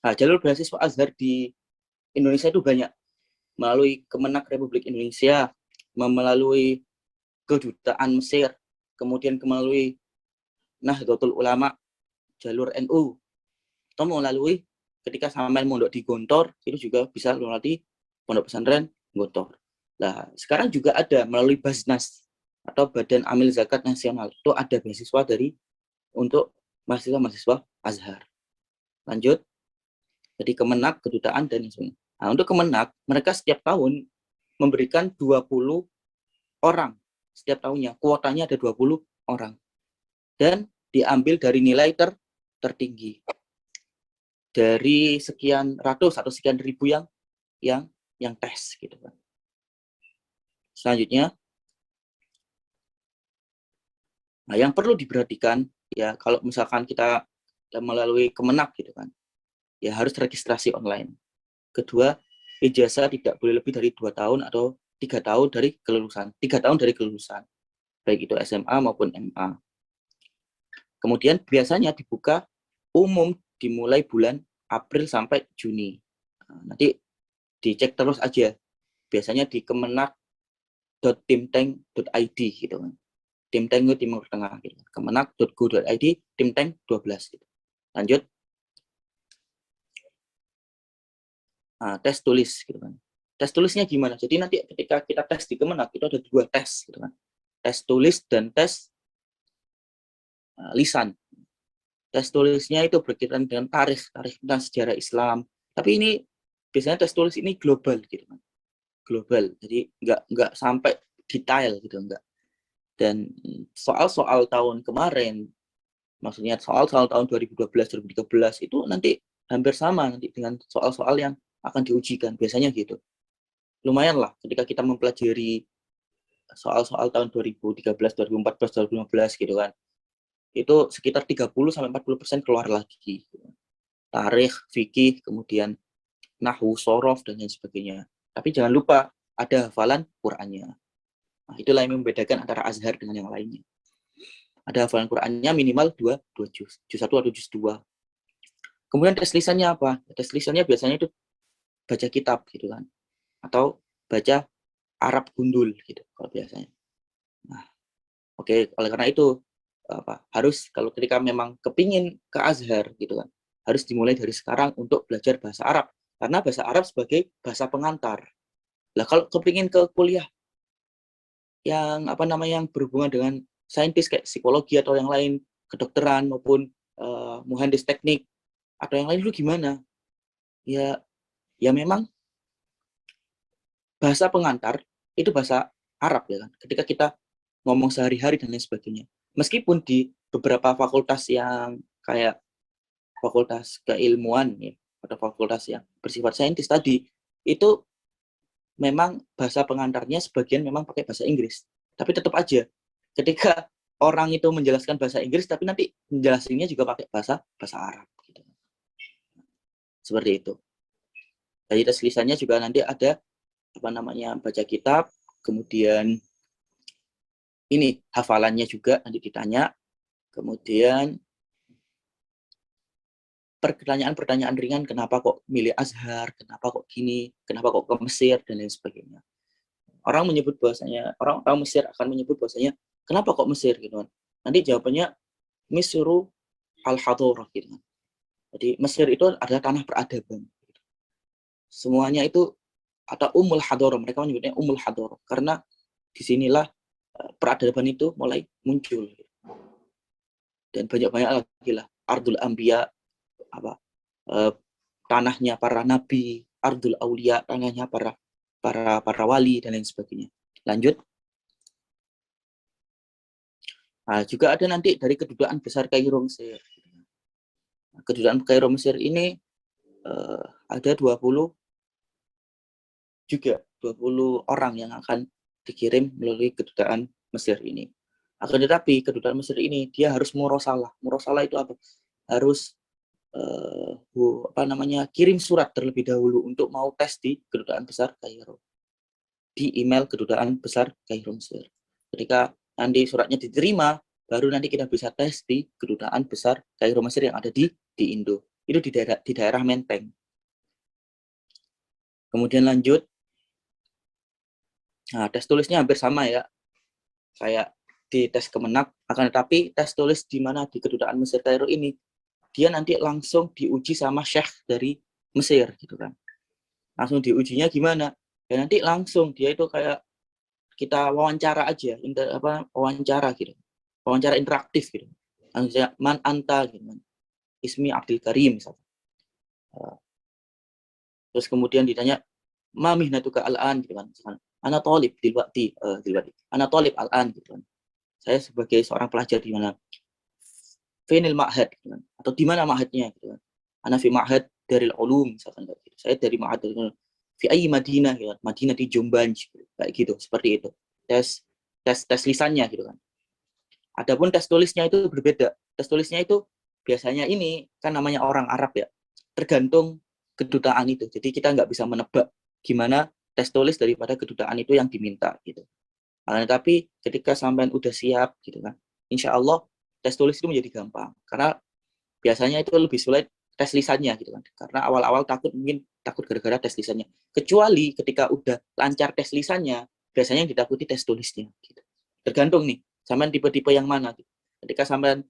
Nah, jalur beasiswa Azhar di Indonesia itu banyak, melalui Kemenak Republik Indonesia, melalui Kedutaan Mesir, kemudian melalui Nahdlatul Ulama, jalur NU, atau melalui ketika sampai mondok di Gontor, itu juga bisa melalui Pondok Pesantren Gontor. Nah, sekarang juga ada melalui Basnas atau Badan Amil Zakat Nasional, itu ada beasiswa untuk mahasiswa-mahasiswa Azhar. Lanjut, jadi Kemenak, Kedutaan, dan sebagainya. Nah, untuk Kemenak, mereka setiap tahun memberikan 20 orang setiap tahunnya, kuotanya ada 20 orang. Dan diambil dari nilai tertinggi. Dari sekian ratus atau sekian ribu yang tes gitu kan. Selanjutnya, nah yang perlu diperhatikan ya kalau misalkan kita melalui Kemenak gitu kan, ya harus registrasi online. Kedua, ijazah tidak boleh lebih dari 2 tahun atau 3 tahun dari kelulusan. 3 tahun dari kelulusan, baik itu SMA maupun MA. Kemudian biasanya dibuka umum dimulai bulan April sampai Juni. Nah, nanti dicek terus aja. Biasanya di kemenak.timtank.id gitu kan. Timtank itu Timur Tengah gitu. Kemenak.go.id timtank 12 gitu. Lanjut. Nah, tes tulis gitu kan. Tes tulisnya gimana? Jadi nanti ketika kita tes di Kemenak itu ada 2 tes gitu kan. Tes tulis dan tes lisan. Tes tulisnya itu berkaitan dengan tarikh tentang sejarah Islam. Tapi ini biasanya tes tulis ini global gitu kan. Global. Jadi nggak sampai detail gitu, enggak. Dan soal-soal tahun kemarin, maksudnya soal-soal tahun 2012 2013 itu nanti hampir sama nanti dengan soal-soal yang akan diujikan, biasanya gitu. Lumayan lah ketika kita mempelajari soal-soal tahun 2013, 2014, 2015 gitu kan. Itu sekitar 30-40% keluar lagi. Tarikh, fikih, kemudian nahwu, sorof, dan lain sebagainya. Tapi jangan lupa ada hafalan Qur'annya. Nah, itulah yang membedakan antara Azhar dengan yang lainnya. Ada hafalan Qur'annya minimal 2 juz, juz 1 atau juz 2. Kemudian tes lisannya apa? Tes lisannya biasanya itu baca kitab gitu kan. Atau baca Arab gundul gitu kalau biasanya. Nah, oke, oleh karena itu harus kalau ketika memang kepingin ke Azhar gitu kan, harus dimulai dari sekarang untuk belajar bahasa Arab. Karena bahasa Arab sebagai bahasa pengantar. Lah kalau kepingin ke kuliah yang yang berhubungan dengan saintis kayak psikologi atau yang lain, kedokteran maupun muhandis teknik atau yang lain itu gimana? Ya memang bahasa pengantar itu bahasa Arab ya kan. Ketika kita ngomong sehari-hari dan lain sebagainya. Meskipun di beberapa fakultas yang kayak fakultas keilmuan ya, atau fakultas yang bersifat saintis tadi, itu memang bahasa pengantarnya sebagian memang pakai bahasa Inggris. Tapi tetap aja ketika orang itu menjelaskan bahasa Inggris tapi nanti menjelaskannya juga pakai bahasa Arab gitu. Seperti itu. Jadi tes lisannya juga nanti ada baca kitab, kemudian ini hafalannya juga nanti ditanya, kemudian pertanyaan-pertanyaan ringan, kenapa kok milih Azhar, kenapa kok gini, kenapa kok ke Mesir, dan lain sebagainya. Orang Mesir akan menyebut bahasanya, kenapa kok Mesir gitu kan. Nanti jawabannya Misru al-Hadorah gitu kan. Jadi Mesir itu adalah tanah peradaban. Semuanya itu atau Hadorah, mereka menyebutnya Hadorah karena disinilah peradaban itu mulai muncul. Dan banyak-banyak lagi lah, Ardul Anbiya, tanahnya para nabi, Ardul Aulia, tanahnya para wali dan lain sebagainya. Lanjut. Nah, juga ada nanti dari Kedutaan Besar Kairo Mesir. Kedutaan Kairo Mesir ini ada 20 orang yang akan dikirim melalui Kedutaan Mesir ini. Akan tetapi Kedutaan Mesir ini dia harus murosalah. Murosalah itu apa? Harus kirim surat terlebih dahulu untuk mau tes di Kedutaan Besar Kairo. Di email Kedutaan Besar Kairo Mesir. Ketika nanti suratnya diterima, baru nanti kita bisa tes di Kedutaan Besar Kairo Mesir yang ada di Indo. Itu di daerah Menteng. Kemudian lanjut, nah tes tulisnya hampir sama ya, kayak di tes Kemenak, akan tetapi tes tulis di mana di Kedutaan Mesir Kairo ini, dia nanti langsung diuji sama syekh dari Mesir gitu kan. Langsung diujinya gimana? Ya nanti langsung dia itu kayak kita wawancara aja, wawancara gitu. Wawancara interaktif gitu. Man anta gitu. Ismi Abdul Karim misalnya. Terus kemudian ditanya, ma mihnatuka al-an gitu kan. Ana talib dilwati, ana talib al-an gitu kan. Saya sebagai seorang pelajar di mana? Finil ma'had gitu kan. Atau di mana ma'hadnya gitu kan. Ana fi ma'had daril ulum misalkan gitu. Saya dari ma'had fi ayyi Madinah gitu kan. Madinah di Jombang gitu. Kayak gitu, seperti itu. Tes lisannya gitu kan. Adapun tes tulisnya itu berbeda. Tes tulisnya itu biasanya ini kan namanya orang Arab ya. Tergantung kedutaan itu. Jadi kita nggak bisa menebak gimana tes tulis daripada kedutaan itu yang diminta gitu. Nah, tapi ketika sampean udah siap gitu kan, insya Allah tes tulis itu menjadi gampang. Karena biasanya itu lebih sulit tes lisannya gitu kan. Karena awal-awal takut gara-gara tes lisannya. Kecuali ketika udah lancar tes lisannya, biasanya yang ditakuti tes tulisnya. Gitu. Tergantung nih, sampean tipe-tipe yang mana. Gitu. Ketika sampean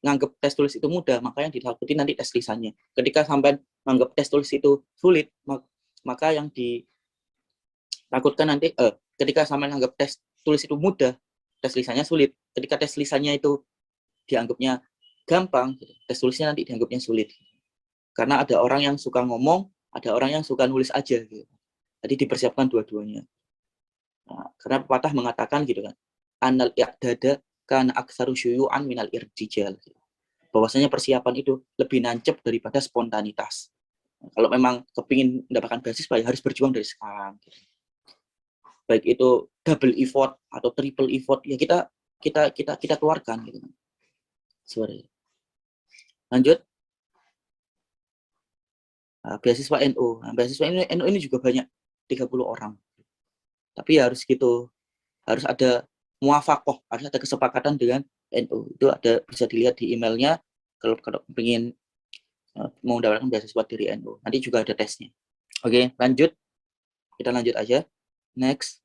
nganggap tes tulis itu mudah, maka yang ditakuti nanti tes lisannya. Ketika sampean nganggap tes tulis itu sulit, maka yang ditakutkan nanti, ketika sampean nganggap tes tulis itu mudah, tes lisannya sulit. Ketika tes lisannya itu dianggapnya gampang, tes tulisnya nanti dianggapnya sulit. Karena ada orang yang suka ngomong, ada orang yang suka nulis aja. Gitu. Jadi dipersiapkan dua-duanya. Nah, karena pepatah mengatakan gitu kan, anal i'dada kana aktsaru syuyu'an minal irtijal. Gitu. Bahwasanya persiapan itu lebih nancep daripada spontanitas. Nah, kalau memang kepingin mendapatkan beasiswa ya harus berjuang dari sekarang. Gitu. Baik itu double effort atau triple effort ya kita keluarkan gitu. Sorry. Lanjut. Beasiswa NU. Nah, beasiswa NU ini juga banyak, 30 orang. Tapi ya harus gitu, harus ada muafakoh, harus ada kesepakatan dengan NU. Itu ada bisa dilihat di emailnya kalau ingin mau mendapatkan beasiswa dari NU. Nanti juga ada tesnya. Oke, lanjut. Kita lanjut aja. Next.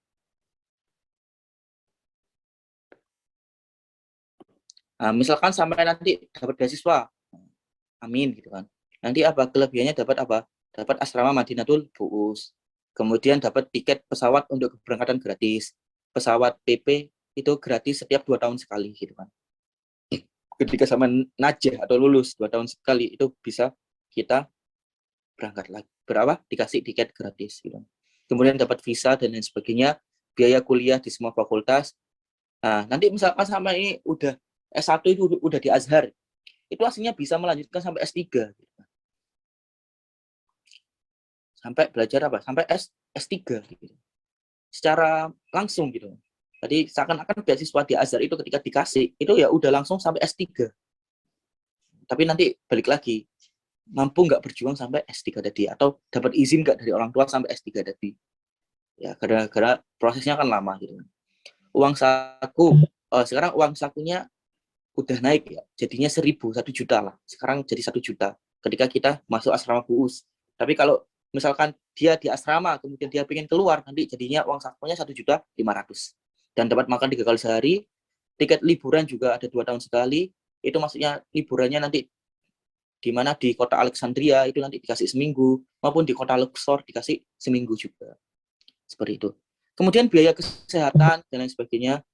Nah, misalkan sampai nanti dapat beasiswa, amin gitu kan. Nanti apa kelebihannya dapat apa? Dapat asrama Madinatul Bu'us. Kemudian dapat tiket pesawat untuk keberangkatan gratis. Pesawat PP itu gratis setiap 2 tahun sekali gitu kan. Ketika sama najah atau lulus 2 tahun sekali itu bisa kita berangkat lagi. Berapa? Dikasih tiket gratis gitu. Kemudian dapat visa dan lain sebagainya, biaya kuliah di semua fakultas. Nah, nanti misalkan sama ini udah S1 itu udah di Azhar, itu aslinya bisa melanjutkan sampai S3 gitu. Sampai belajar apa? Sampai S3 gitu. Secara langsung gitu. Jadi seakan-akan beasiswa di Azhar itu ketika dikasih, itu ya udah langsung sampai S3. Tapi nanti balik lagi, mampu nggak berjuang sampai S3 tadi, atau dapat izin nggak dari orang tua sampai S3 tadi. Ya, gara-gara prosesnya kan lama gitu. Uang saku, sekarang uang sakunya udah naik ya, jadinya 1.000, 1 juta lah. Sekarang jadi 1 juta ketika kita masuk asrama BUUS. Tapi kalau misalkan dia di asrama, kemudian dia pengen keluar, nanti jadinya uang sakunya 1.500.000. Dan dapat makan 3 kali sehari, tiket liburan juga ada 2 tahun sekali, itu maksudnya liburannya nanti di mana di kota Alexandria itu nanti dikasih seminggu, maupun di kota Luxor dikasih seminggu juga. Seperti itu. Kemudian biaya kesehatan dan lain sebagainya.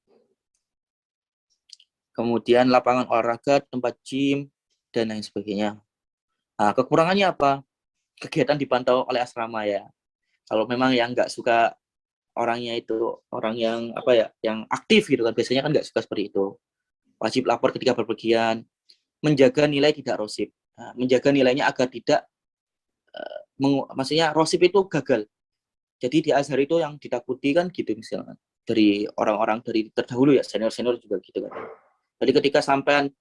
Kemudian lapangan olahraga, tempat gym, dan lain sebagainya. Nah, kekurangannya apa? Kegiatan dipantau oleh asrama ya. Kalau memang yang nggak suka orangnya itu orang yang apa ya, yang aktif gitu kan, biasanya kan nggak suka seperti itu. Wajib lapor ketika berpergian, menjaga nilai tidak rosip. Nah, menjaga nilainya agar tidak, maksudnya rosip itu gagal. Jadi di Azhar itu yang ditakuti kan gitu misalnya dari orang-orang dari terdahulu ya, senior-senior juga gitu kan. Jadi ketika sampean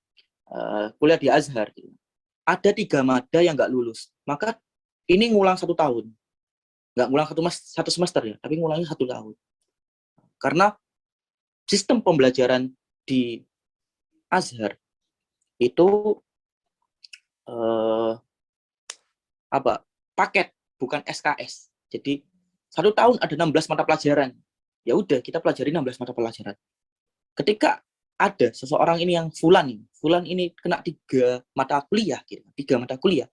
kuliah di Azhar, gitu, ada 3 mada yang nggak lulus, maka ini ngulang 1 tahun, nggak ngulang satu semester ya, tapi ngulangnya 1 tahun. Karena sistem pembelajaran di Azhar itu apa paket, bukan SKS. Jadi 1 tahun ada 16 mata pelajaran. Ya udah, kita pelajari 16 mata pelajaran. Ketika ada seseorang ini yang fulan ini kena 3 mata kuliah, gitu, 3 mata kuliah,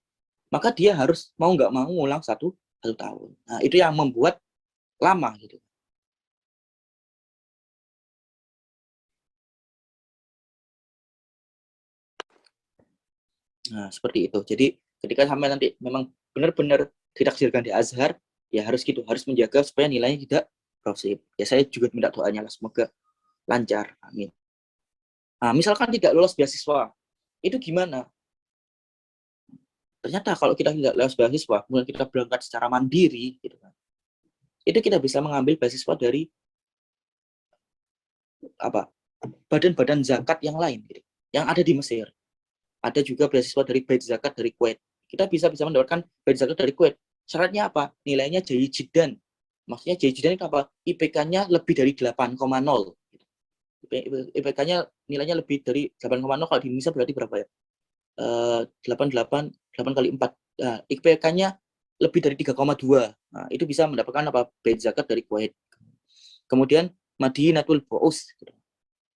maka dia harus mau nggak mau ngulang satu tahun. Nah, itu yang membuat lama gitu. Nah, seperti itu. Jadi ketika sampai nanti memang benar-benar ditakdirkan di Azhar, ya harus gitu, harus menjaga supaya nilainya tidak rosip. Ya saya juga minta doanya lah, semoga lancar. Amin. Nah, misalkan tidak lolos beasiswa, itu gimana? Ternyata kalau kita tidak lolos beasiswa, kemudian kita berangkat secara mandiri, gitu kan, itu kita bisa mengambil beasiswa dari apa badan-badan zakat yang lain, gitu, yang ada di Mesir. Ada juga beasiswa dari Bait Zakat dari Kuwait. Kita bisa mendapatkan Bait Zakat dari Kuwait. Syaratnya apa? Nilainya Jayyid Jiddan. Maksudnya Jayyid Jiddan itu apa? IPK-nya lebih dari 8,0. IPK-nya nilainya lebih dari 8,0, kalau di Indonesia berarti berapa ya? 88, 8 kali 4. Nah, IPK-nya lebih dari 3,2. Nah, itu bisa mendapatkan apa? Bait Zakat dari Kuwait. Kemudian Madinatul Bu'us.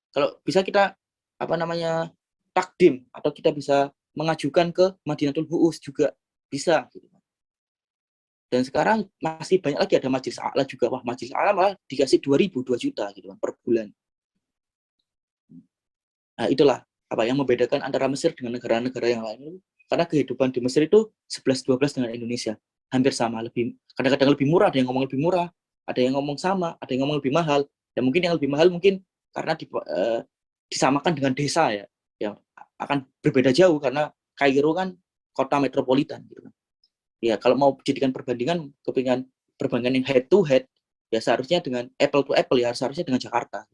Kalau bisa kita apa namanya takdim, atau kita bisa mengajukan ke Madinatul Bu'us juga bisa gitu. Dan sekarang masih banyak lagi, ada Majelis A'la juga. Wah, Majelis A'la malah dikasih 2.000, 2 juta gitu kan per bulan. Nah, itulah apa yang membedakan antara Mesir dengan negara-negara yang lain. Karena kehidupan di Mesir itu 11-12 dengan Indonesia. Hampir sama, lebih kadang-kadang lebih murah, ada yang ngomong lebih murah, ada yang ngomong sama, ada yang ngomong lebih mahal. Dan mungkin yang lebih mahal mungkin karena disamakan dengan desa ya. Yang akan berbeda jauh karena Kairo kan kota metropolitan gitu kan. Ya, kalau mau jadikan perbandingan, kepingan perbandingan yang head to head, ya seharusnya dengan apple to apple, ya seharusnya dengan Jakarta.